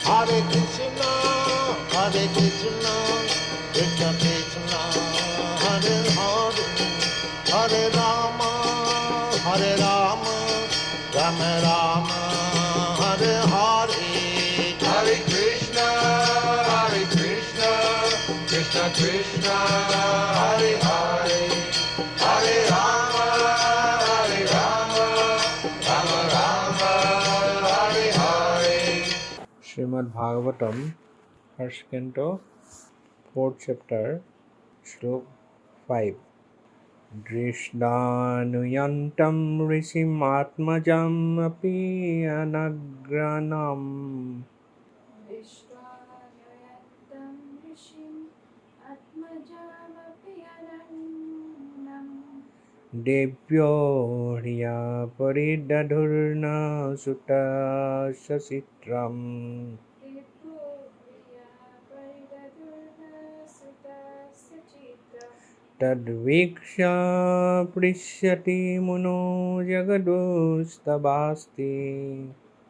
Hare Krishna, Krishna Krishna, Hare Hare, Hare Rama, Rama Rama, Hare Hare. Hare Krishna, Krishna Krishna, Hare Hare, Hare Rama, Rama Rama, Hare Hare. Srimad Bhagavatam, first canto, fourth chapter, Shlok 5. Drishdanuyantam rishim atmajam api anagranam Vishwanuyaktam rishim atmajamapi anannam devyo hriya paridadhurna sutta sasitram Dibbo priya paridadurna sutta sachitram tadviksha prishyati muno jagadustabasti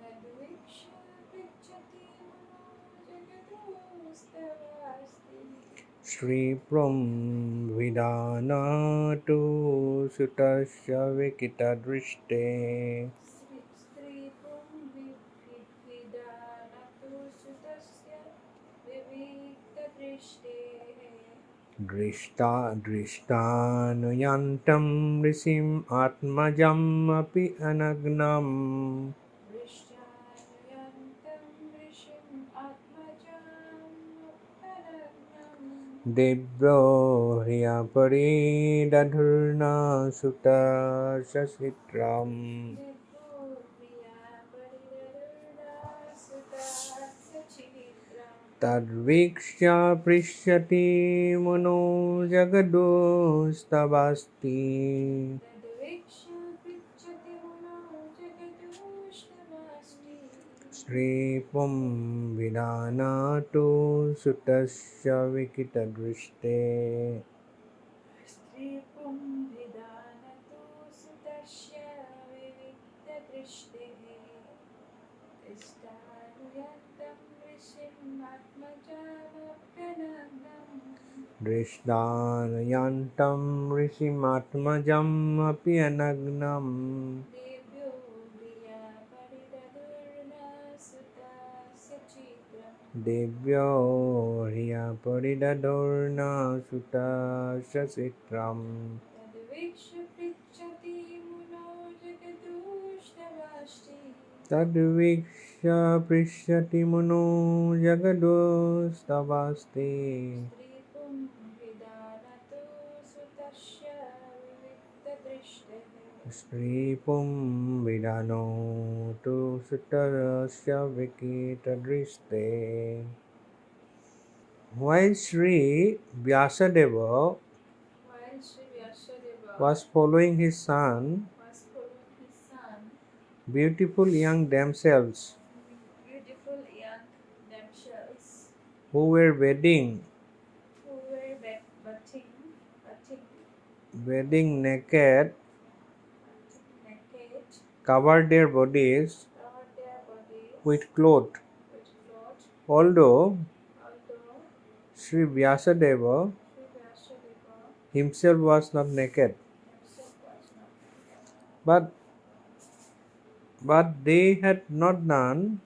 Tadviksha picchati mano jagadostavasti Shri Pram Vidana tu Sutasya Vikita Drishte Sri pum vidanatu sutasya vivikta drishte Drishtanuyantam Rishim Atmajam Api Anagnam Vrishyanyantam vrishim atmajam apanagnam Devyo Hriya Paridadhurna Sutta Sasitram Dibbo priya paridadurna sutta sachitram Tadvikshya Prishyati Mano Jagadustabasti Tadviksha picchati mano jagadushtamasti Shri Pum Vidana tu Sutasya Vikita Drishte Sri pum vidanatu sutasya vivikta drishte Ishtanuyantam vrishim atmajamapyanagam Drishdayantam Rishimatmajam Api Anagnam Debyo priya paridadurna sutta sachitram Devyo Hriya Paridadhurna Sutta Sasitram Tadviksha picchati muno jagadushtamasti Tadviksha Prishyati Mano Jagadustabasti Sri pum vidanatu sutasya vivikta drishte Shri Pum Vidano tu Sutarasya Vikita Driste. While Sri Vyasadeva While Sri Vyasadeva was following his son, was following his son, beautiful young damsels beautiful young damsels who were bathing naked naked, covered their bodies covered their bodies with cloth. with cloth, Although although Sri Vyasadeva Sri Vyasadeva himself was not naked, himself was not naked, but they had not done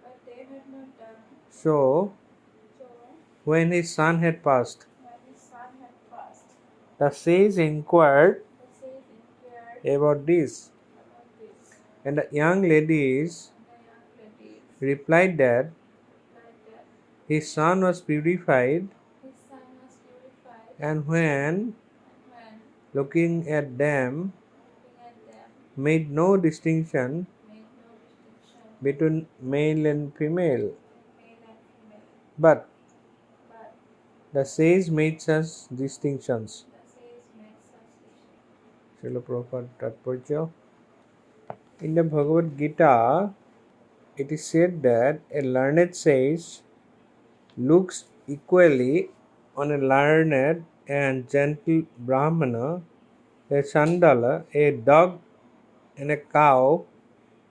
but they had not done so so when his son had passed. when his son had passed. The sage inquired The sage inquired about this, about this, and the young ladies and the young ladies replied that replied that his son was purified, his son was purified, and when and when looking at them looking at them made no distinction made no distinction between male and female. between male and female, But but the sage made such distinctions. the sage made such distinction. Srila Prabhupada Tatparya. In the Bhagavad Gita, it is said that a learned sage looks equally on a learned and gentle Brahmana, a Chandala, a dog, and a cow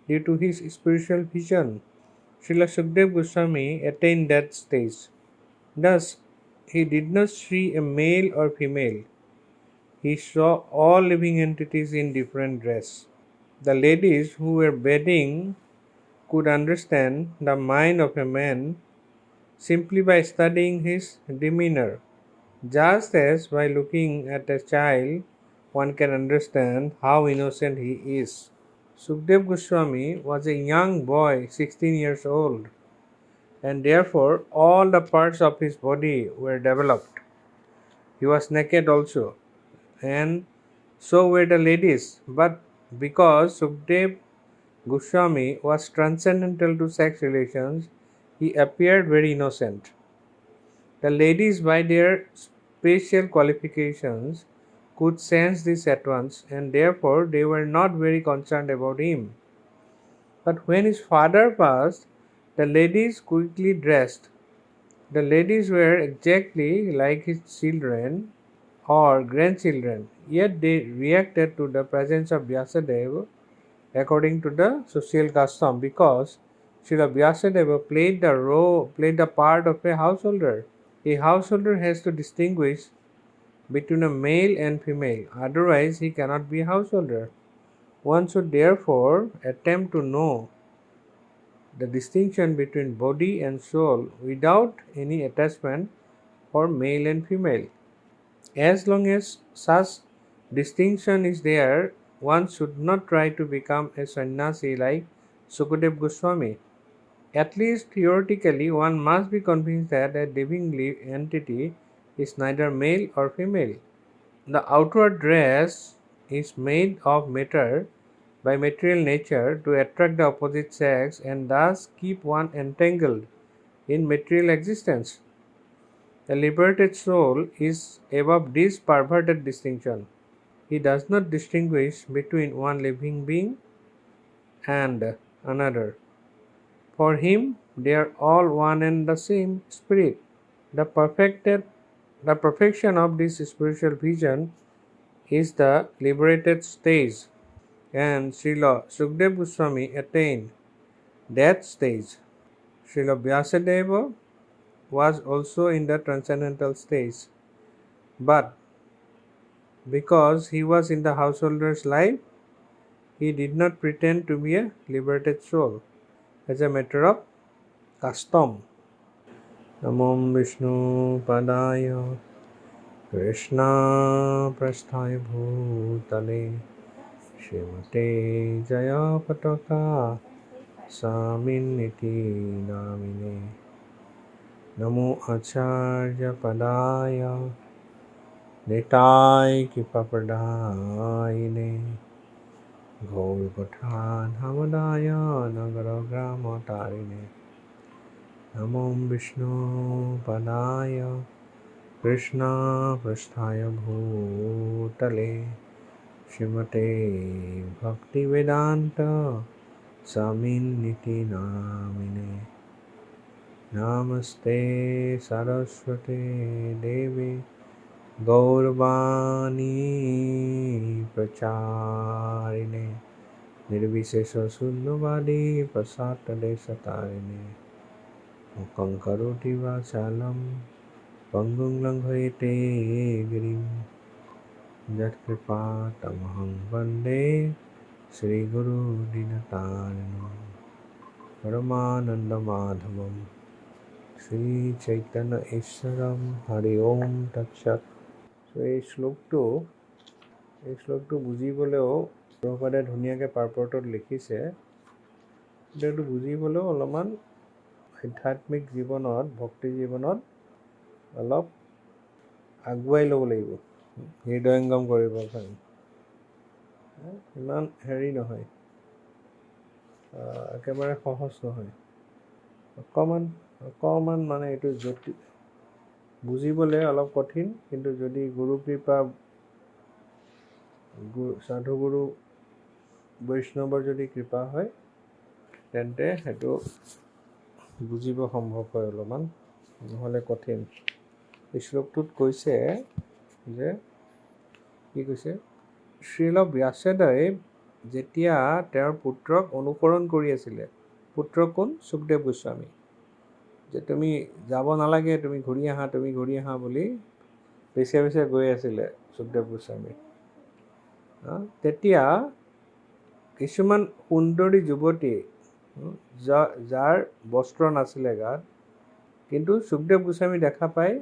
due to his spiritual vision. Srila Sukdev Goswami attained that stage. Thus, he did not see a male or female. He saw all living entities in different dress. The ladies who were bathing could understand the mind of a man simply by studying his demeanor, just as by looking at a child one can understand how innocent he is. Sukdev Goswami was a young boy, 16 years old, and therefore all the parts of his body were developed. He was naked also, and so were the ladies. But because Sukdev Goswami was transcendental to sex relations, he appeared very innocent. The ladies, by their special qualifications, could sense this at once, and therefore they were not very concerned about him. But when his father passed, the ladies quickly dressed. The ladies were exactly like his children or grandchildren, yet they reacted to the presence of Vyasadeva according to the social custom, because Srila Vyasadeva played the part of a householder. A householder has to distinguish between a male and female, otherwise he cannot be a householder. One should therefore attempt to know the distinction between body and soul without any attachment for male and female. As long as such distinction is there, one should not try to become a sannyasi like Sukadev Goswami. At least theoretically, one must be convinced that a living entity is neither male or female. The outward dress is made of matter by material nature to attract the opposite sex and thus keep one entangled in material existence. The liberated soul is above this perverted distinction. He does not distinguish between one living being and another. For him, they are all one and the same spirit. The perfection of this spiritual vision is the liberated stage, and Srila Sukdev Goswami attained that stage. Srila Vyasadeva was also in the transcendental stage, but because he was in the householder's life, he did not pretend to be a liberated soul as a matter of custom. Namo Vishnu Padaya Krishna Prasthaya Bhutale Shrimate Jaya Pataka Saminiti Namine Namo Acharya Padaya Nitai Kipapadayine Gaur Pathan Hamadaya Nagaragrama Tarine Namo Vishnu Padaya Krishna Prasthaya Bhutale Shrimate Bhakti Vedanta Saminiti Namine Namaste Saraswate Devi Gaurvani Pracharine Nirvishesha Sunnavadi Pasatade Satarine Mukhaṁ Karoti Vachalam Pangum Langhayate Girim Yat Kripa Tamaham Vande Sri Guru Dinatarinam Paramananda Madhavam Sri Chaitanya Ishwaram Hari Om Tatsat. So এই শ্লোকটো বুজিবলৈও প্ৰভুপাদে ধুনীয়াকৈ পাৰপৰ্টত লিখিছে, এইটো বুজিবলৈও অলপমান আধ্যাত্মিক জীৱনত, ভক্তি জীৱনত অলপ আগুৱাই ল'ব লাগিব, হৃদয়ংগম কৰিবৰ কাৰণে। ইমান হেৰি নহয়, একেবাৰে সহজ নহয়, অকণমান মানে এইটো বুজিবলৈ অলপ কঠিন, কিন্তু যদি গুৰু কৃপা, সাধুগুৰু বৈষ্ণৱৰ যদি কৃপা হয় তেন্তে সেইটো বুজিব সম্ভৱ হয় অলপমান, নহ'লে কঠিন। এই শ্লোকটোত কৈছে যে, কি কৈছে, শ্ৰীল ব্যাসদেৱে যেতিয়া তেওঁৰ পুত্ৰক অনুকৰণ কৰি আছিলে, পুত্ৰ কোন? সুখদেৱ গোস্বামী। যে তুমি যাব নালাগে, তুমি ঘূৰি আহা বুলি পিছে পিছে গৈ আছিলে সুখদেৱ গোস্বামী। তেতিয়া কিছুমান সুন্দৰী যুৱতী যাৰ বস্ত্ৰ নাছিলে গাত, কিন্তু সুখদেৱ গোস্বামী দেখা পাই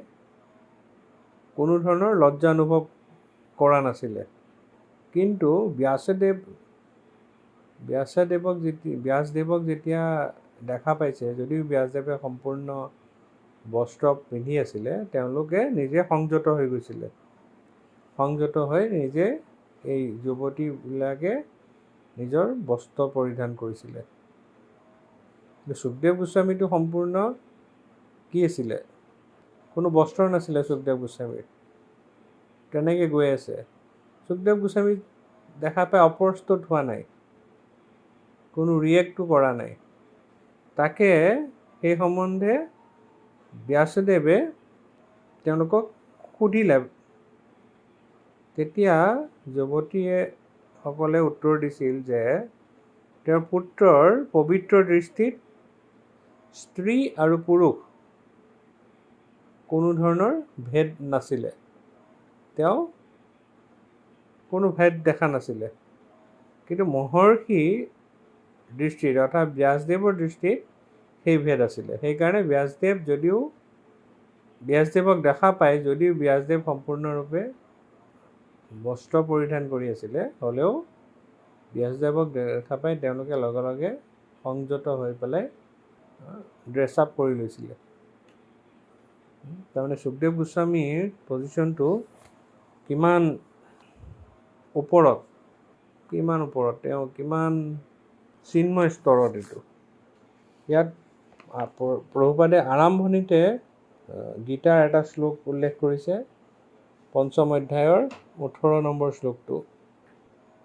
কোনো ধৰণৰ লজ্জা অনুভৱ কৰা নাছিলে। কিন্তু ব্যাসদেৱক যেতিয়া দেখা পাইছে, যদিও ব্যাসদেৱে সম্পূৰ্ণ বস্ত্ৰ পিন্ধি আছিলে, তেওঁলোকে নিজে সংযত হৈ গৈছিলে। সংযত হৈ নিজে এই যুৱতীবিলাকে নিজৰ বস্ত্ৰ পৰিধান কৰিছিলে। সুখদেৱ গোস্বামীটো সম্পূৰ্ণ কি আছিলে? কোনো বস্ত্ৰ নাছিলে সুখদেৱ গোস্বামীৰ। তেনেকৈ গৈ আছে। সুখদেৱ গোস্বামী দেখা পাই অপ্ৰস্তুত হোৱা নাই, কোনো ৰিয়েক্টটো কৰা নাই। তাকে সেই সম্বন্ধে ব্যাসদেৱে তেওঁলোকক সুধিলে। তেতিয়া যুৱতীয়ে সকলে উত্তৰ দিছিল যে তেওঁৰ পুত্ৰৰ পবিত্ৰ দৃষ্টিত স্ত্ৰী আৰু পুৰুষ কোনো ধৰণৰ ভেদ নাছিলে। তেওঁ কোনো ভেদ দেখা নাছিলে। কিন্তু মহৰ্ষি দৃষ্টিত অৰ্থাৎ ব্যাসদেৱৰ দৃষ্টিত সেই ভেদ আছিলে। সেইকাৰণে ব্যাসদেৱক দেখা পাই, যদিও ব্যাসদেৱ সম্পূৰ্ণৰূপে বস্ত্ৰ পৰিধান কৰি আছিলে, হ'লেও ব্যাসদেৱক দেখা পাই তেওঁলোকে লগে লগে সংযত হৈ পেলাই ড্ৰেছ আপ কৰি লৈছিলে। তাৰমানে সুখদেৱ গোস্বামীৰ পজিশ্যনটো কিমান ওপৰত, তেওঁ কিমান চিন্ময় স্তৰত এইটো। ইয়াত প্ৰভুপাদে আৰম্ভণিতে গীতাৰ এটা শ্লোক উল্লেখ কৰিছে, ৫ম অধ্যায়ৰ ১৮ নম্বৰ শ্লোকটো।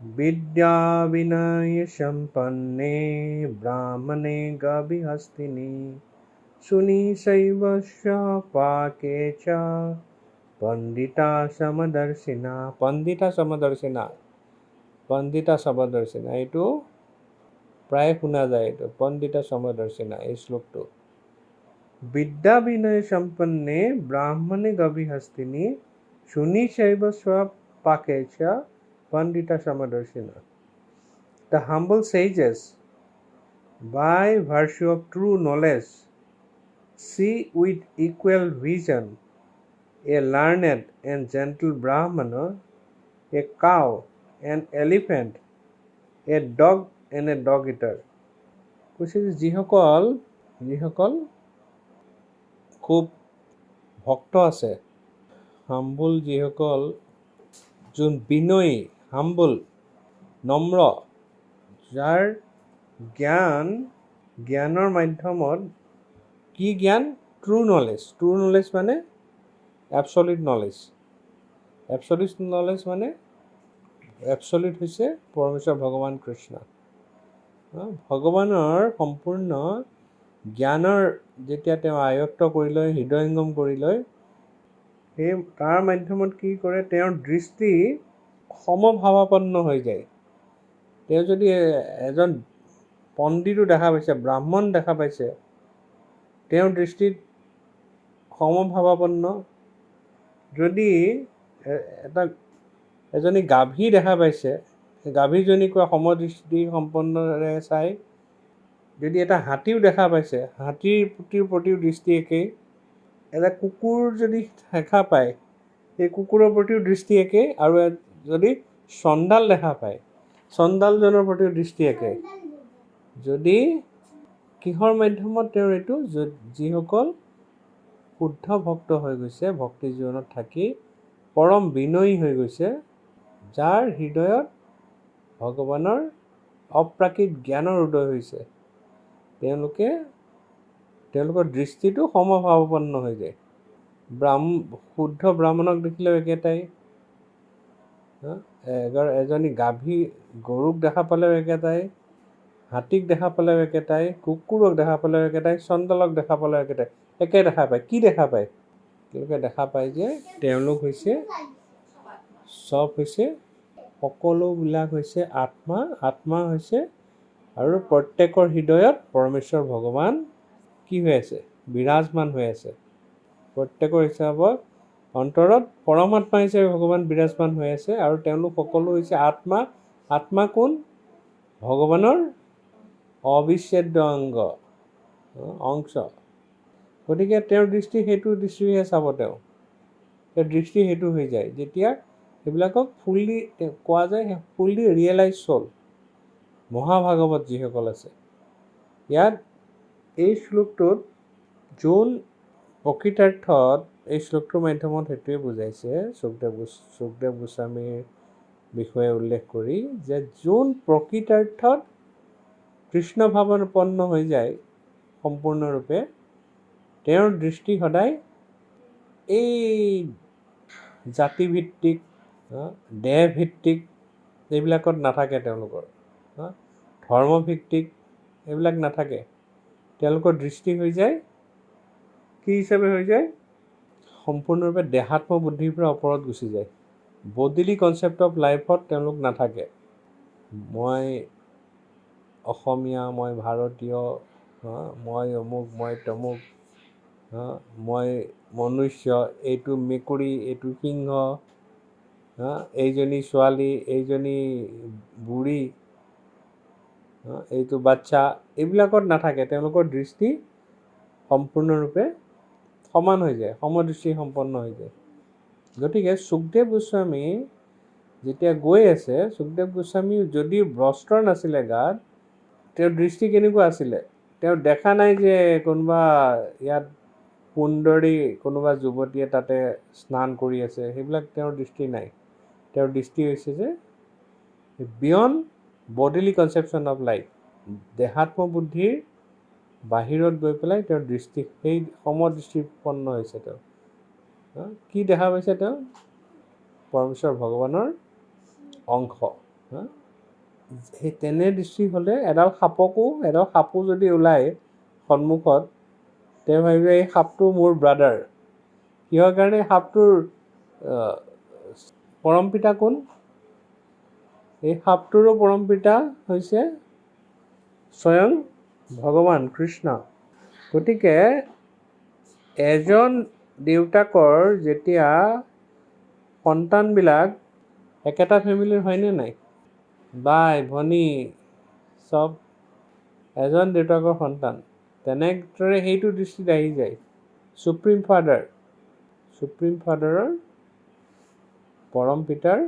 বিদ্যা বিনয় সম্পন্নে ব্ৰাহ্মণে গাভিহস্তিনি সুনিশৈবস্য পাকে চ পণ্ডিতা সমদৰ্শিনা। এইটো প্ৰায় শুনা যায়, এইটো পণ্ডিতা সমদৰ্শিনা, এই শ্লোকটো। বিদ্যা বিনয় সম্পন্নে ব্ৰাহ্মণে গাভিহস্তিনি সুনিশৈবস্য পাকে চ পণ্ডিতা সমদৰ্শিনা. The humble sages, by virtue of true knowledge, see with equal vision a learned and gentle Brahmana, a cow, an elephant, a dog and a dog eater. কৈছে যিসকল খুব ভক্ত আছে, হাম্বুল যিসকল, যোন বিনয়ী, হাম্বুল, নম্ৰ, যাৰ জ্ঞানৰ মাধ্যমত, কি জ্ঞান? ট্ৰু নলেজ মানে এবছলিউট নলেজ মানে এবছলিউট হৈছে পৰমেশ্বৰ ভগৱান কৃষ্ণ। ভগৱানৰ সম্পূৰ্ণ জ্ঞানৰ যেতিয়া তেওঁ আয়ত্ত কৰি লয়, হৃদয়ংগম কৰি লয়, সেই তাৰ মাধ্যমত কি কৰে? তেওঁৰ দৃষ্টি সমভাৱাপন্ন হৈ যায়। তেওঁ যদি এজন পণ্ডিতো দেখা পাইছে, ব্ৰাহ্মণ দেখা পাইছে, তেওঁৰ দৃষ্টিত সমভাৱাপন্ন। যদি এজনী গাভী দেখা পাইছে, গাভীজনীকোৱা সমদৃষ্টি সম্পন্নৰে চাই। যদি এটা হাতীও দেখা পাইছে, হাতীৰ প্ৰতিও দৃষ্টি একেই। এটা কুকুৰ যদি দেখা পায়, সেই কুকুৰৰ প্ৰতিও দৃষ্টি একেই। আৰু যদি চণ্ডাল দেখা পায়, চণ্ডালজনৰ প্ৰতিও দৃষ্টি একেই। যদি কিহৰ মাধ্যমত তেওঁৰ এইটো? যিসকল শুদ্ধ ভক্ত হৈ গৈছে, ভক্তি জীৱনত থাকি পৰম বিনয়ী হৈ গৈছে, যাৰ হৃদয়ত ভগৱানৰ অপ্ৰাকৃত জ্ঞানৰ উদয় হৈছে, তেওঁলোকৰ দৃষ্টিটো সমভাৱাপন্ন হৈ যায়। শুদ্ধ ব্ৰাহ্মণক দেখিলেও একেটাই, এজনী গাভী গৰুক দেখা পালেও একেটাই, হাতীক দেখা পালেও একেটাই, কুকুৰক দেখা পালেও একেটাই, চণ্ডালক দেখা পালেও একেটাই, একে দেখা পায়। কি দেখা পায়? তেওঁলোকে দেখা পায় যে তেওঁলোক হৈছে সকলোবিলাক হৈছে আত্মা হৈছে আৰু প্ৰত্যেকৰ হৃদয়ত পৰমেশ্বৰ ভগৱান কি হৈ আছে? বিৰাজমান হৈ আছে। প্ৰত্যেকৰ হিচাপত অন্তৰত পৰমাত্মা হিচাপে ভগৱান বিৰাজমান হৈ আছে আৰু তেওঁলোক সকলো হৈছে আত্মা। আত্মা কোন? ভগৱানৰ অবিচ্ছেদ্য অংশ। গতিকে তেওঁৰ দৃষ্টি সেইটো দৃষ্টিহে চাব। তেওঁৰ দৃষ্টি সেইটো হৈ যায় যেতিয়া সেইবিলাকক ফুল্লি কোৱা যায়, ফুল্লি ৰিয়েলাইজ চ'ল, মহাভাগৱত যিসকল আছে। ইয়াত এই শ্লোকটোত যোন প্ৰকৃতাৰ্থত এই শ্লোকটোৰ মাধ্যমত সেইটোৱে বুজাইছে সুখদেৱ গোস্বামীৰ বিষয়ে উল্লেখ কৰি, যে যোন প্ৰকৃতাৰ্থত কৃষ্ণ ভাৱাপন্ন হৈ যায় সম্পূৰ্ণৰূপে, তেওঁৰ দৃষ্টি সদায় এই জাতিভিত্তিক, দেহভিত্তিক এইবিলাকত নাথাকে। তেওঁলোকৰ ধৰ্মভিত্তিক এইবিলাক নাথাকে। তেওঁলোকৰ দৃষ্টি হৈ যায় কি হিচাপে হৈ যায়? সম্পূৰ্ণৰূপে দেহাত্ম বুদ্ধিৰ পৰা ওপৰত গুচি যায়। বডিলি কনচেপ্ট অফ লাইফত তেওঁলোক নাথাকে। মই অসমীয়া, মই ভাৰতীয়, মই অমুক, মই তমুক, মই মনুষ্য, এইটো মেকুৰী, এইটো সিংহ, এইজনী ছোৱালী, এইজনী বুঢ়ী, এইটো বাচ্চা, এইবিলাকত নাথাকে। তেওঁলোকৰ দৃষ্টি সম্পূৰ্ণৰূপে সমান হৈ যায়, সমদৃষ্টি সম্পন্ন হৈ যায়। গতিকে সুখদেৱ গোস্বামী যেতিয়া গৈ আছে, সুখদেৱ গোস্বামী যদিও বস্ত্ৰ নাছিলে গাত, তেওঁৰ দৃষ্টি কেনেকুৱা আছিলে? তেওঁ দেখা নাই যে কোনোবা ইয়াত সুন্দৰী কোনোবা যুৱতীয়ে তাতে স্নান কৰি আছে, সেইবিলাক তেওঁৰ দৃষ্টি নাই। তেওঁৰ দৃষ্টি হৈছে যে বিয়ণ্ড বডিলি কনচেপশ্যন অফ লাইফ, দেহাত্ম বুদ্ধিৰ বাহিৰত গৈ পেলাই তেওঁৰ দৃষ্টি সেই সমদৃষ্টিপন্ন হৈছে। তেওঁ কি দেখা পাইছে? তেওঁ পৰমেশ্বৰ ভগৱানৰ অংশ। সেই তেনে দৃষ্টি হ'লে এডাল সাপো যদি ওলায় সন্মুখত, তেওঁ ভাবিব এই সাপটো মোৰ ব্ৰাদাৰ। কিহৰ কাৰণে? সাপটোৰ পৰমপিতা কোন? এই সাপটোৰো পৰমপিতা হৈছে স্বয়ং ভগৱান কৃষ্ণ। গতিকে এজন দেউতাকৰ যেতিয়া সন্তানবিলাক একেটা ফেমিলিৰ হয়নে নাই? বাই ভনী চব এজন দেউতাকৰ সন্তান, তেনেদৰে সেইটো দৃষ্টিত আহি যায়। সুপ্ৰিম ফাদাৰৰ পৰম পিতাৰ,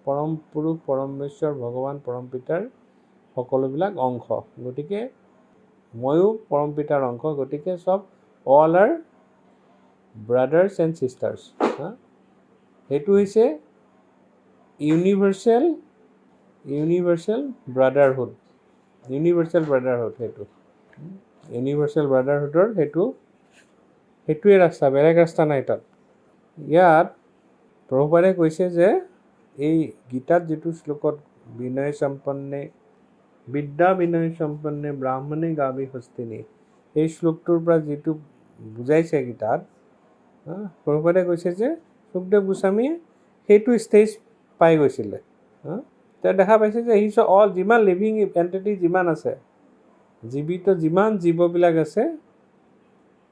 পৰম পুৰুষ, পৰমেশ্বৰ ভগৱান পৰম পিতাৰ সকলোবিলাক অংশ। গতিকে ময়ো পৰম পিতাৰ অংশ। গতিকে চব all R brothers and sisters. সেইটো হৈছে ইউনিভাৰ্চেল ব্ৰাদাৰহুড। সেইটো ইউনিভাৰ্চেল ব্ৰাদাৰহুডৰ সেইটোৱে ৰাস্তা, বেলেগ ৰাস্তা নাই তাত। ইয়াত প্ৰভুপাদে কৈছে যে এই গীতাত যিটো শ্লোকত বিদ্যা বিনয় সম্পন্নে ব্ৰাহ্মণে গাভী হস্তিনী, এই শ্লোকটোৰ পৰা যিটো বুজাইছে গীতাত, প্ৰভুপাদে কৈছে যে সুখদেৱ গোস্বামীয়ে সেইটো ষ্টেজ পাই গৈছিলে। তেওঁ দেখা পাইছে যে যিমান লিভিং এণ্টিটি যিমান আছে, জীৱিত যিমান জীৱবিলাক আছে,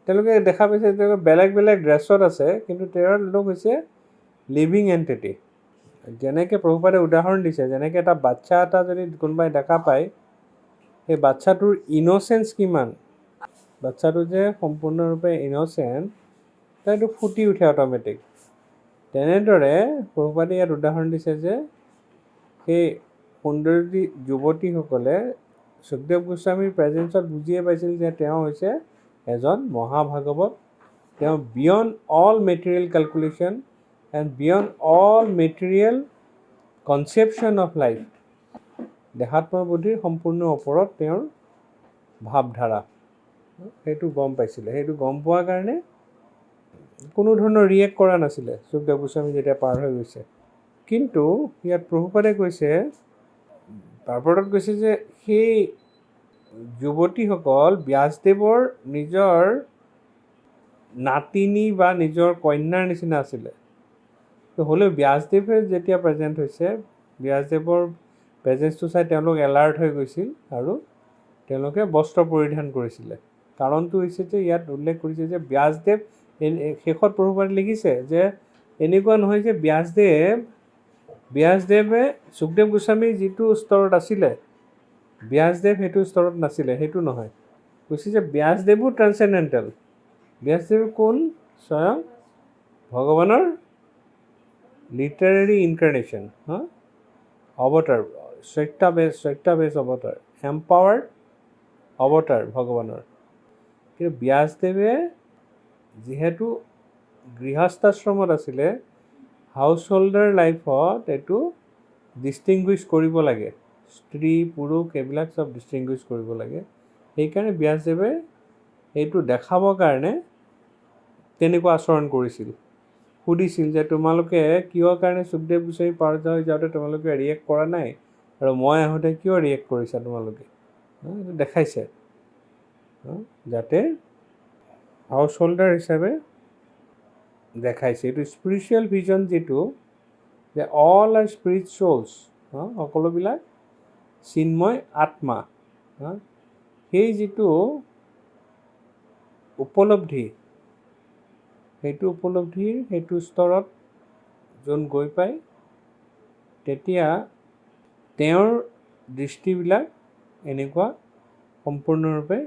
তেওঁলোকে দেখা পাইছে তেওঁলোকে বেলেগ বেলেগ ড্ৰেছত আছে, কিন্তু তেওঁলোক হৈছে লিভিং এণ্টিটি। যেনেকৈ প্ৰভুপাদে উদাহৰণ দিছে, যেনেকৈ এটা বাচ্চা এটা যদি কোনোবাই দেখা পায়, সেই বাচ্চাটোৰ ইন'চেঞ্চ কিমান, বাচ্চাটো যে সম্পূৰ্ণৰূপে ইন'চেণ্ট, সেইটো ফুটি উঠে অট'মেটিক। তেনেদৰে প্ৰভুপাদে ইয়াত উদাহৰণ দিছে যে সেই সুন্দৰী যুৱতীসকলে সুখদেৱ গোস্বামীৰ প্ৰেজেঞ্চত বুজিয়ে পাইছিল যে তেওঁ হৈছে এজন মহাভাগৱত। তেওঁ beyond all material calculation and beyond all material conception of life, দেহাত্ম বুদ্ধিৰ সম্পূৰ্ণ ওপৰত তেওঁৰ ভাৱধাৰা, সেইটো গম পাইছিলে। সেইটো গম পোৱাৰ কাৰণে কোনো ধৰণৰ ৰিয়েক্ট কৰা নাছিলে সুখদেৱ গোস্বামী যেতিয়া পাৰ হৈ গৈছে। কিন্তু ইয়াত প্ৰভুপাদে কৈছে, পাৰ্পটত কৈছে যে সেই যুৱতীসকল ব্যাসদেৱৰ নিজৰ নাতিনী বা নিজৰ কন্যাৰ নিচিনা আছিলে। হ'লেও ব্যাসদেৱে যেতিয়া প্ৰেজেণ্ট হৈছে, ব্যাসদেৱৰ পেজেছটো চাই তেওঁলোক এলাৰ্ট হৈ গৈছিল আৰু তেওঁলোকে বস্ত্ৰ পৰিধান কৰিছিলে। কাৰণটো হৈছে যে ইয়াত উল্লেখ কৰিছে যে ব্যাসদেৱ শেষত প্ৰভুপাদে লিখিছে যে এনেকুৱা নহয় যে ব্যাসদেৱে সুখদেৱ গোস্বামী যিটো স্তৰত আছিলে ব্যাসদেৱ সেইটো স্তৰত নাছিলে, সেইটো নহয়। কৈছে যে ব্যাসদেৱো ট্ৰান্সেণ্ডেণ্টেল। ব্যাসদেৱ কোন? স্বয়ং ভগৱানৰ লিটাৰেৰী ইনকাৰ্নেশ্যন, অৱতাৰ, সত্যাবেশ অৱতাৰ, এম্পাৱাৰ্ড অৱতাৰ ভগৱানৰ। কিন্তু ব্যাসদেৱে যিহেতু গৃহস্থাশ্ৰমত আছিলে, হাউচ হোল্ডাৰ লাইফত এইটো ডিষ্টিংগুইছ কৰিব লাগে, স্ত্ৰী পুৰুষ এইবিলাক চব ডিষ্টিংগুইছ কৰিব লাগে। সেইকাৰণে ব্যাসদেৱে এইটো দেখাবৰ কাৰণে তেনেকুৱা আচৰণ কৰিছিল। সুধিছিল যে তোমালোকে কিয় কাৰণে সুখদেৱ গোস্বামী পাৰ্জা হৈ যাওঁতে তোমালোকে ৰিয়েক্ট কৰা নাই, আৰু মই আহোঁতে কিয় ৰিয়েক্ট কৰিছা তোমালোকে? এইটো দেখাইছে যাতে হাউচ হোল্ডাৰ হিচাপে দেখাইছে। এইটো স্পিৰিচুৱেল ভিজন যিটো, যে অল আৰ স্পিৰিট চ'লছ, সকলোবিলাক চিন্ময় আত্মা, সেই যিটো উপলব্ধি, সেইটো স্তৰত যোন গৈ পায় তেতিয়া তেওঁৰ দৃষ্টিবিলাক এনেকুৱা সম্পূৰ্ণৰূপে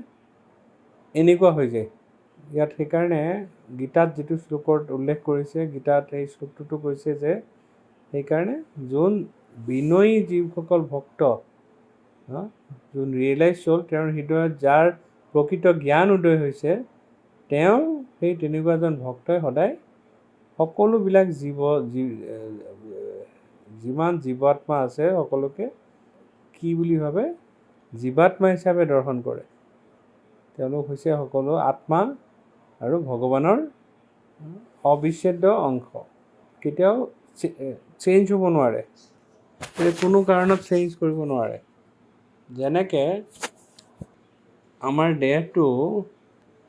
এনেকুৱা হৈ যায়। ইয়াত সেইকাৰণে গীতাত যিটো শ্লোকত উল্লেখ কৰিছে, গীতাত সেই শ্লোকটোতো কৈছে যে সেইকাৰণে যোন বিনয়ী যিসকল ভক্ত, যোন ৰিয়েলাইজ হ'ল, তেওঁৰ হৃদয়ত যাৰ প্ৰকৃত জ্ঞান উদয় হৈছে, তেওঁ সেই তেনেকুৱা এজন ভক্তই সদায় সকলোবিলাক যিমান জীৱাত্মা আছে সকলোকে কি বুলি ভাবে? জীৱাত্মা হিচাপে দৰ্শন কৰে। তেওঁলোক হৈছে সকলো আত্মা আৰু ভগৱানৰ অবিচ্ছেদ্য অংশ। কেতিয়াও চেঞ্জ হ'ব নোৱাৰে, কোনো কাৰণত চেঞ্জ কৰিব নোৱাৰে। যেনেকৈ আমাৰ দেহটো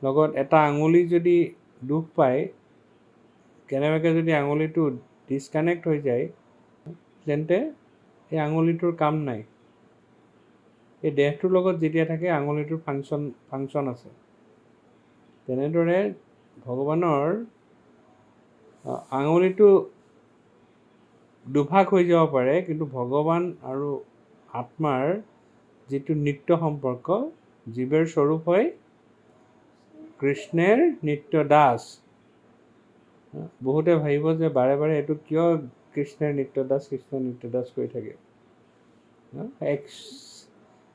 লগত এটা আঙুলি যদি দুখ পায়, কেনেবাকৈ যদি আঙুলিটো ডিছকানেক্ট হৈ যায়, তেন্তে সেই আঙুলিটোৰ কাম নাই। এই দেহটোৰ লগত যেতিয়া থাকে আঙুলিটোৰ ফাংচন আছে। তেনেদৰে ভগৱানৰ আঙুলিটো দুভাগ হৈ যাব পাৰে, কিন্তু ভগৱান আৰু আত্মাৰ যিটো নিত্য সম্পৰ্ক, জীৱেৰ স্বৰূপ হয় কৃষ্ণেৰ নিত্য দাস। বহুতে ভাবিব যে বাৰে বাৰে এইটো কিয় কৃষ্ণেৰ নিত্য দাস কৰি থাকে।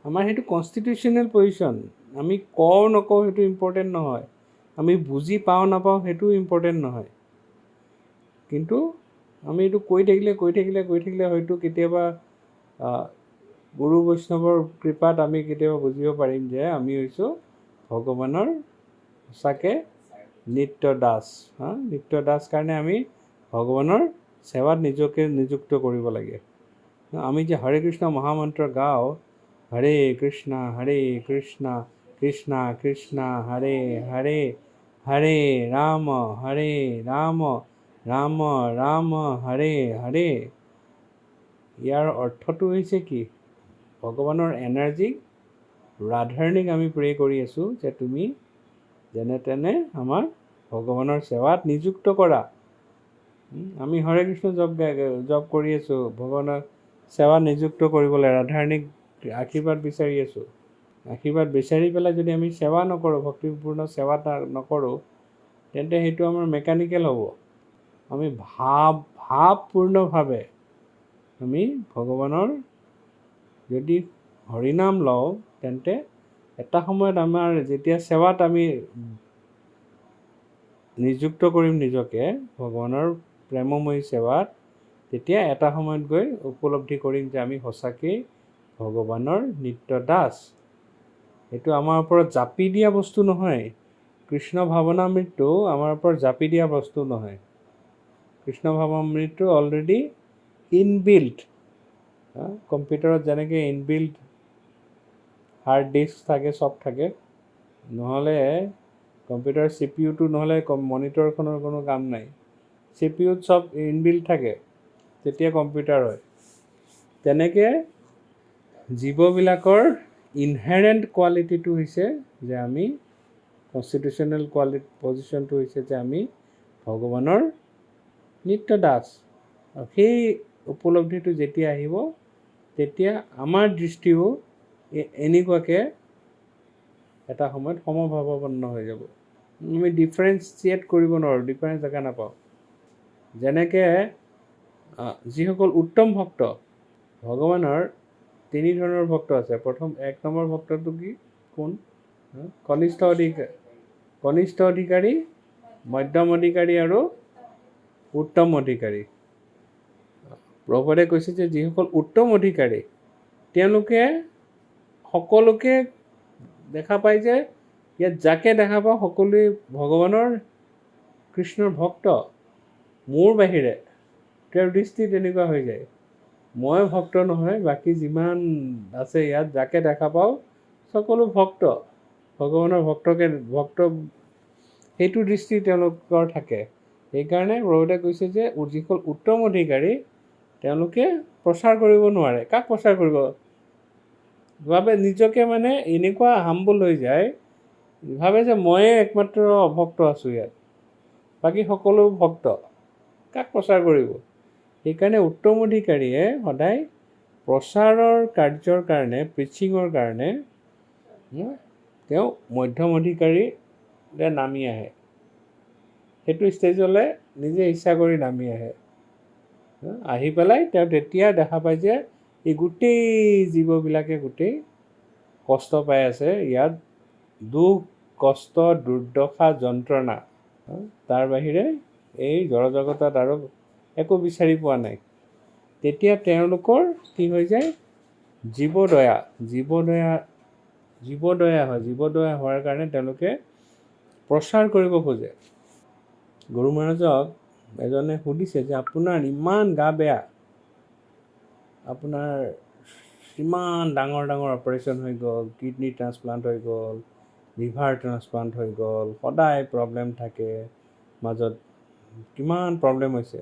আমাৰ সেইটো কনষ্টিটিউশ্যনেল পজিশ্যন। আমি কওঁ নকওঁ সেইটো ইম্পৰ্টেণ্ট নহয়, আমি বুজি পাওঁ নাপাওঁ সেইটো ইম্পৰ্টেণ্ট নহয়। কিন্তু আমি এইটো কৈ থাকিলে হয়তো কেতিয়াবা গুৰু বৈষ্ণৱৰ কৃপাত আমি কেতিয়াবা বুজিব পাৰিম যে আমি হৈছোঁ ভগৱানৰ সঁচাকৈ নিত্য দাস। নিত্য দাস কাৰণে আমি ভগৱানৰ সেৱাত নিজকে নিযুক্ত কৰিব লাগে। আমি যে হৰে কৃষ্ণ মহামন্ত্ৰ গাওঁ, হৰে কৃষ্ণ কৃষ্ণ কৃষ্ণ হৰে হৰে, হৰে ৰাম ৰাম ৰাম হৰে হৰে, ইয়াৰ অৰ্থটো হৈছে কি? ভগৱানৰ এনাৰ্জিক ৰাধাৰণীক আমি প্ৰে কৰি আছোঁ যে তুমি যেনে তেনে আমাক ভগৱানৰ সেৱাত নিযুক্ত কৰা। আমি হৰে কৃষ্ণ জপ কৰি আছোঁ, ভগৱানৰ সেৱাত নিযুক্ত কৰিবলৈ ৰাধাৰণীক আশীৰ্বাদ বিচাৰি আছোঁ। আশীৰ্বাদ বিচাৰি পেলাই যদি আমি সেৱা নকৰোঁ, ভক্তিপূৰ্ণ সেৱা নকৰোঁ, তেন্তে সেইটো আমাৰ মেকানিকেল হ'ব। আমি ভাৱপূৰ্ণভাৱে আমি ভগৱানৰ যদি হৰিনাম লওঁ, তেন্তে এটা সময়ত আমাৰ যেতিয়া সেৱাত আমি নিযুক্ত কৰিম নিজকে ভগৱানৰ প্ৰেমময়ী সেৱাত, তেতিয়া এটা সময়ত গৈ উপলব্ধি কৰিম যে আমি সঁচাকেই ভগৱানৰ নিত্য দাস। এইটো আমাৰ ওপৰত জাপি দিয়া বস্তু নহয়। কৃষ্ণ ভাৱনামৃতটো আমাৰ ওপৰত জাপি দিয়া বস্তু নহয়। কৃষ্ণ ভাৱনামৃতটো অলৰেডি ইনবিল্ট। কম্পিউটাৰত যেনেকৈ ইনবিল্ট হাৰ্ড ডিস্ক থাকে, চব থাকে, নহ'লে কম্পিউটাৰ CPU নহ'লে মনিটৰখনৰ কোনো কাম নাই। CPU চব ইনবিল্ট থাকে, তেতিয়া কম্পিউটাৰ হয়। তেনেকৈ জীৱবিলাকৰ ইনহেৰেণ্ট কোৱালিটিটো হৈছে যে আমি কনষ্টিটিউশ্যনেল পজিশ্যনটো হৈছে যে আমি ভগৱানৰ নিত্য দাস। আৰু সেই উপলব্ধিটো যেতিয়া আহিব তেতিয়া আমাৰ দৃষ্টিও এনেকুৱাকৈ এটা সময়ত সমভাৱাপন্ন হৈ যাব। আমি ডিফাৰেঞ্চিয়েট কৰিব নোৱাৰোঁ, ডিফাৰেঞ্চ দেখা নাপাওঁ। যেনেকৈ যিসকল উত্তম ভক্ত, ভগৱানৰ তিনি ধৰণৰ ভক্ত আছে। প্ৰথম 1 নম্বৰ ভক্তটো কি কোন? কনিষ্ঠ অধিকাৰী, মধ্যম অধিকাৰী আৰু উত্তম অধিকাৰী। প্ৰভুপাদে কৈছে যে যিসকল উত্তম অধিকাৰী তেওঁলোকে সকলোকে দেখা পায় যে ইয়াত যাকে দেখা পাওঁ সকলোৱে ভগৱানৰ কৃষ্ণৰ ভক্ত। মোৰ বাহিৰে তেওঁৰ দৃষ্টি তেনেকুৱা হৈ যায়। মই ভক্ত নহয়, বাকী যিমান আছে ইয়াত যাকে দেখা পাওঁ সকলো ভক্ত, ভগৱানৰ ভক্ত সেইটো দৃষ্টি তেওঁলোকৰ থাকে। সেইকাৰণে প্ৰভুপাদে কৈছে যে যিসকল উত্তম অধিকাৰী তেওঁলোকে প্ৰচাৰ কৰিব নোৱাৰে। কাক প্ৰচাৰ কৰিব? ভাবে নিজকে মানে এনেকুৱা হাম্বল হৈ যায়, ভাবে যে ময়ে একমাত্ৰ অভক্ত আছোঁ ইয়াত, বাকী সকলো ভক্ত। কাক প্ৰচাৰ কৰিব? সেইকাৰণে উত্তম অধিকাৰীয়ে সদায় প্ৰচাৰৰ কাৰ্যৰ কাৰণে, প্ৰিচিঙৰ কাৰণে তেওঁ মধ্যম অধিকাৰীৰে নামি আহে। সেইটো ষ্টেজলৈ নিজে ইচ্ছা কৰি নামি আহে। আহি পেলাই তেওঁ তেতিয়া দেখা পায় যে এই গোটেই জীৱবিলাকে গোটেই কষ্ট পাই আছে, ইয়াত দুখ, কষ্ট, দুৰ্দশা, যন্ত্ৰণা, তাৰ বাহিৰে এই জড়জগতত আৰু একো বিচাৰি পোৱা নাই। তেতিয়া তেওঁলোকৰ কি হৈ যায়? জীৱদয়া হয়। জীৱদয়া হোৱাৰ কাৰণে তেওঁলোকে প্ৰচাৰ কৰিব খোজে। গুৰু মহাৰাজক এজনে সুধিছে যে আপোনাৰ ইমান গা বেয়া, আপোনাৰ ইমান ডাঙৰ অপাৰেশ্যন হৈ গ'ল, কিডনী ট্ৰান্সপ্লাণ্ট হৈ গ'ল, লিভাৰ ট্ৰান্সপ্লাণ্ট হৈ গ'ল, সদায় প্ৰব্লেম থাকে, মাজত কিমান প্ৰব্লেম হৈছে।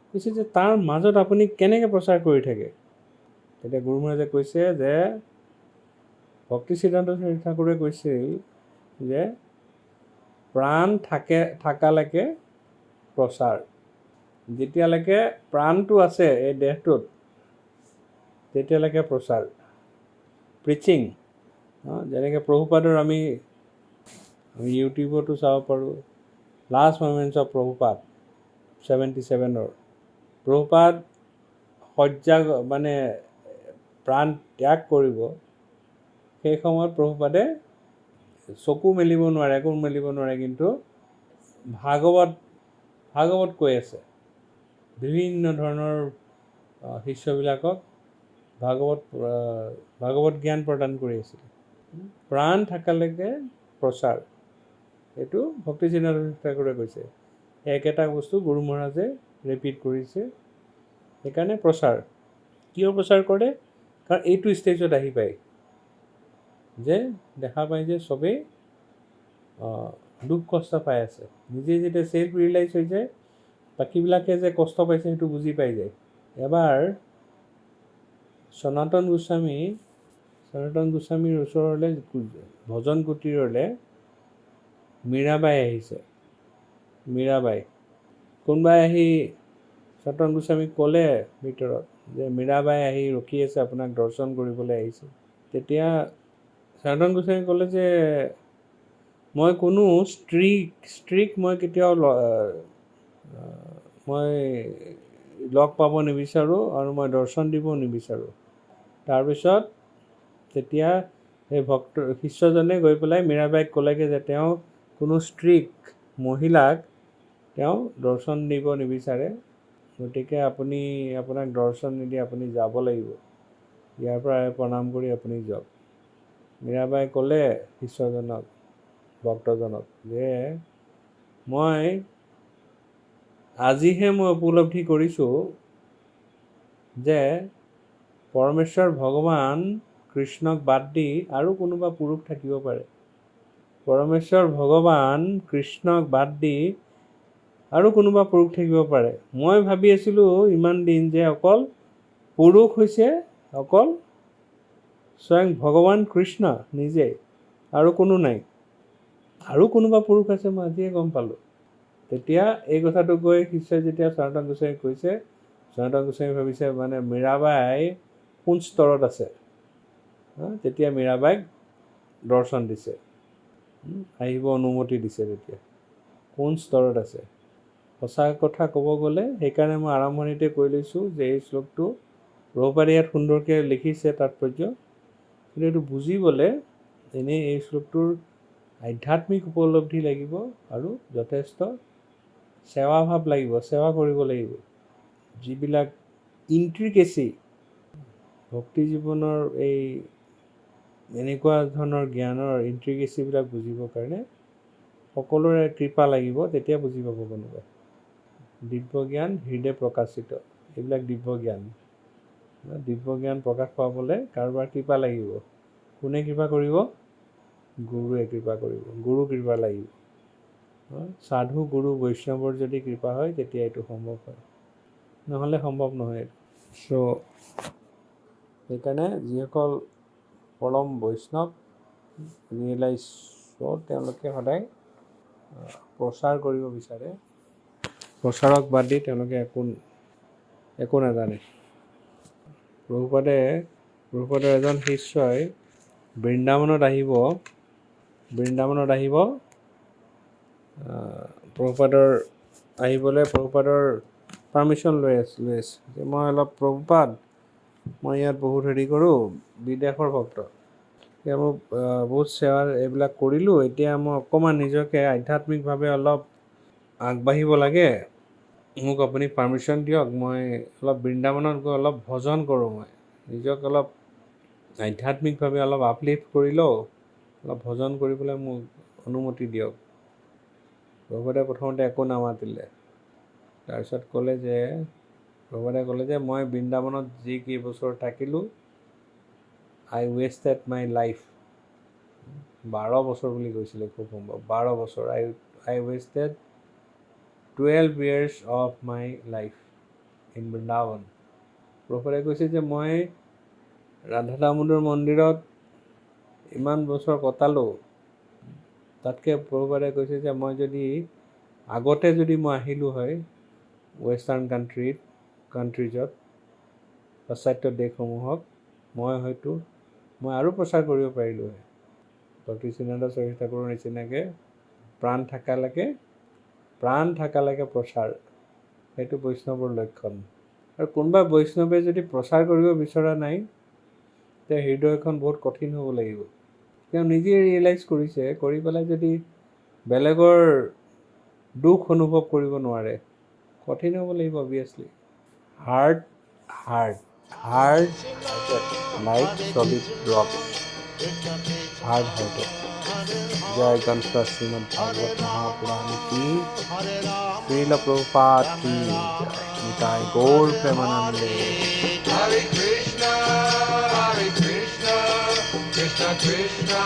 কৈছে যে তাৰ মাজত আপুনি কেনেকৈ প্ৰচাৰ কৰি থাকে? তেতিয়া গুৰু মহাৰাজে কৈছে যে ভক্তি সিদ্ধান্ত ঠাকুৰে কৈছিল যে প্ৰাণ থাকালৈকে প্ৰচাৰ, যেতিয়ালৈকে প্ৰাণটো আছে এই দেহটোত তেতিয়ালৈকে প্ৰচাৰ, প্ৰিচিং। যেনেকৈ প্ৰভুপাদৰ আমি ইউটিউবতো চাব পাৰোঁ, লাষ্ট মমেণ্টছ অফ প্ৰভুপাদ 77ৰ প্ৰভুপাদ শয্যা মানে প্ৰাণ ত্যাগ কৰিব, সেই সময়ত প্ৰভুপাদে চকু মেলিব নোৱাৰে, একো মেলিব নোৱাৰে, কিন্তু ভাগৱত কৈ আছে। বিভিন্ন ধৰণৰ শিষ্যবিলাকক ভাগৱত জ্ঞান প্ৰদান কৰি আছিলে। প্ৰাণ থাকালৈকে প্ৰচাৰ, এইটো ভক্তি সিদ্ধান্ত ঠাকুৰে কৈছে। একেটা বস্তু গুৰু মহাৰাজে ৰিপিট কৰিছে। সেইকাৰণে প্ৰচাৰ কিয় প্ৰচাৰ কৰে? কাৰণ এইটো ষ্টেজত আহি পায় যে দেখা পায় যে চবেই দুখ কষ্ট পাই আছে। নিজে যেতিয়া চেল্ফ ৰিয়েলাইজ হৈ যায়, বাকীবিলাকে যে কষ্ট পাইছে সেইটো বুজি পাই যায়। এবাৰ সনাতন গোস্বামীৰ ওচৰলৈ ভজন কুটীৰলৈ মীৰাবাই আহিছে। মীৰাবাই কোনোবাই আহি সনাতন গোস্বামীক ক'লে ভিতৰত যে মীৰাবাই আহি ৰখি আছে, আপোনাক দৰ্শন কৰিবলৈ আহিছে। তেতিয়া সনাতন গোস্বামী ক'লে যে মই কোনো স্ত্ৰীক মই কেতিয়াও মই লগ পাব নিবিচাৰোঁ আৰু মই দৰ্শন দিব নিবিচাৰোঁ। তাৰপিছত তেতিয়া সেই শিষ্যজনে গৈ পেলাই মীৰাবাইক ক'লেগৈ যে তেওঁ কোনো মহিলাক তেওঁ দৰ্শন দিব নিবিচাৰে, গতিকে আপোনাক দৰ্শন নিদি আপুনি যাব লাগিব, ইয়াৰ পৰা প্ৰণাম কৰি আপুনি যাওক। মীৰাবাই ক'লে শিষ্যজনক, ভক্তজনক যে আজিহে মই উপলব্ধি কৰিছোঁ যে পৰমেশ্বৰ ভগৱান কৃষ্ণক বাদ দি আৰু কোনোবা পুৰুষ থাকিব পাৰে। পৰমেশ্বৰ ভগৱান কৃষ্ণক বাদ দি আৰু কোনোবা পুৰুষ থাকিব পাৰে। মই ভাবি আছিলোঁ ইমান দিন যে অকল পুৰুষ হৈছে অকল স্বয়ং ভগৱান কৃষ্ণ নিজে, আৰু কোনো নাই। আৰু কোনোবা পুৰুষ আছে মই আজিয়ে গম পালোঁ। তেতিয়া এই কথাটো গৈ শিষ্যই যেতিয়া সনাতন গোস্বামীক কৈছে, সনাতন গোস্বামী ভাবিছে মানে মীৰাবাই কোন স্তৰত আছে। তেতিয়া মীৰাবাইক দৰ্শন দিছে, আহিব অনুমতি দিছে। তেতিয়া কোন স্তৰত আছে। সঁচা কথা ক'ব গ'লে সেইকাৰণে মই আৰম্ভণিতে কৈ লৈছোঁ যে এই শ্লোকটো প্ৰভুপাদে ইয়াত সুন্দৰকৈ লিখিছে তাৎপৰ্য, কিন্তু এইটো বুজিবলৈ এনেই এই শ্লোকটোৰ আধ্যাত্মিক উপলব্ধি লাগিব আৰু যথেষ্ট সেৱাভাৱ লাগিব, সেৱা কৰিব লাগিব। যিবিলাক ইণ্ট্ৰিকেচি ভক্তি জীৱনৰ এই এনেকুৱা ধৰণৰ জ্ঞানৰ ইণ্ট্ৰিকেচিবিলাক বুজিবৰ কাৰণে সকলোৰে কৃপা লাগিব, তেতিয়া বুজি পাব কোনোবাই। দিব্য জ্ঞান হৃদয় প্ৰকাশিত, এইবিলাক দিব্য জ্ঞান। দিব্য জ্ঞান প্ৰকাশ পাবলৈ কাৰোবাৰ কৃপা লাগিব। কোনে কৃপা কৰিব? গুৰুৱে কৃপা কৰিব, গুৰু কৃপা লাগিব। সাধু গুৰু বৈষ্ণৱৰ যদি কৃপা হয় তেতিয়া এইটো সম্ভৱ হয়, নহ'লে সম্ভৱ নহয়। চ' সেইকাৰণে যিসকল পৰম বৈষ্ণৱ ৰিয়েলাইজ তেওঁলোকে সদায় প্ৰচাৰ কৰিব বিচাৰে। প্ৰচাৰক বাদ দি তেওঁলোকে একো নাজানে। প্ৰভুপাদৰ এজন শিষ্যই বৃন্দাবনত আহিব আহিবলৈ প্ৰভুপাদৰ পাৰ্মিশ্যন লৈ আছে যে মই অলপ প্ৰভুপাদ মই ইয়াত বহুত হেৰি কৰোঁ, বিদেশৰ ভক্ত, এতিয়া মোক বহুত সেৱাৰ এইবিলাক কৰিলোঁ, এতিয়া মই অকণমান নিজকে আধ্যাত্মিকভাৱে অলপ আগবাঢ়িব লাগে, মোক আপুনি পাৰ্মিশ্যন দিয়ক, মই অলপ বৃন্দাবনত গৈ অলপ ভজন কৰোঁ, মই নিজক অলপ আধ্যাত্মিকভাৱে অলপ আপলিফ্ট কৰি লওঁ, অলপ ভজন কৰিবলৈ মোক অনুমতি দিয়ক। প্ৰভুপাদে প্ৰথমতে একো নামাতিলে। তাৰপিছত প্ৰভুপাদে ক'লে যে মই বৃন্দাবনত যি কেইবছৰ থাকিলোঁ, আই ৱেষ্টেড মাই লাইফ। 12 বছৰ বুলি কৈছিলে, খুব সম্ভৱ 12 বছৰ। আই ৱেষ্টেড 12 years of my life in Vrindavan. প্ৰভুপাদে কৈছে যে মই ৰাধা দামোদৰ মন্দিৰত ইমান বছৰ কটালোঁ, তাতকৈ প্ৰভুপাদে কৈছে যে মই যদি আগতে যদি মই আহিলোঁ হয় ৱেষ্টাৰ্ণ কাণ্ট্ৰিজত, পাশ্চাত্য দেশসমূহক, মই আৰু প্ৰচাৰ কৰিব পাৰিলোঁ হয়। ভক্তি সিদ্ধান্ত সৰস্বতী ঠাকুৰৰ নিচিনাকৈ প্ৰাণ থাকালৈকে প্ৰচাৰ, সেইটো বৈষ্ণৱৰ লক্ষণ। আৰু কোনোবা বৈষ্ণৱে যদি প্ৰচাৰ কৰিব বিচৰা নাই, তেতিয়া হৃদয়খন বহুত কঠিন হ'ব লাগিব। তেওঁ নিজে ৰিয়েলাইজ কৰিছে, কৰি পেলাই যদি বেলেগৰ দুখ অনুভৱ কৰিব নোৱাৰে, কঠিন হ'ব লাগিব obviously. Hard like solid rock, hard hearted. জয় গ্ৰন্থ শ্ৰীমদ ভাগৱত মহাপুৰাণ কি, শ্ৰীল প্ৰভুপাদ কি জয়, Nitai Gaur প্ৰেমানন্দে। Hare Krishna, Krishna Krishna,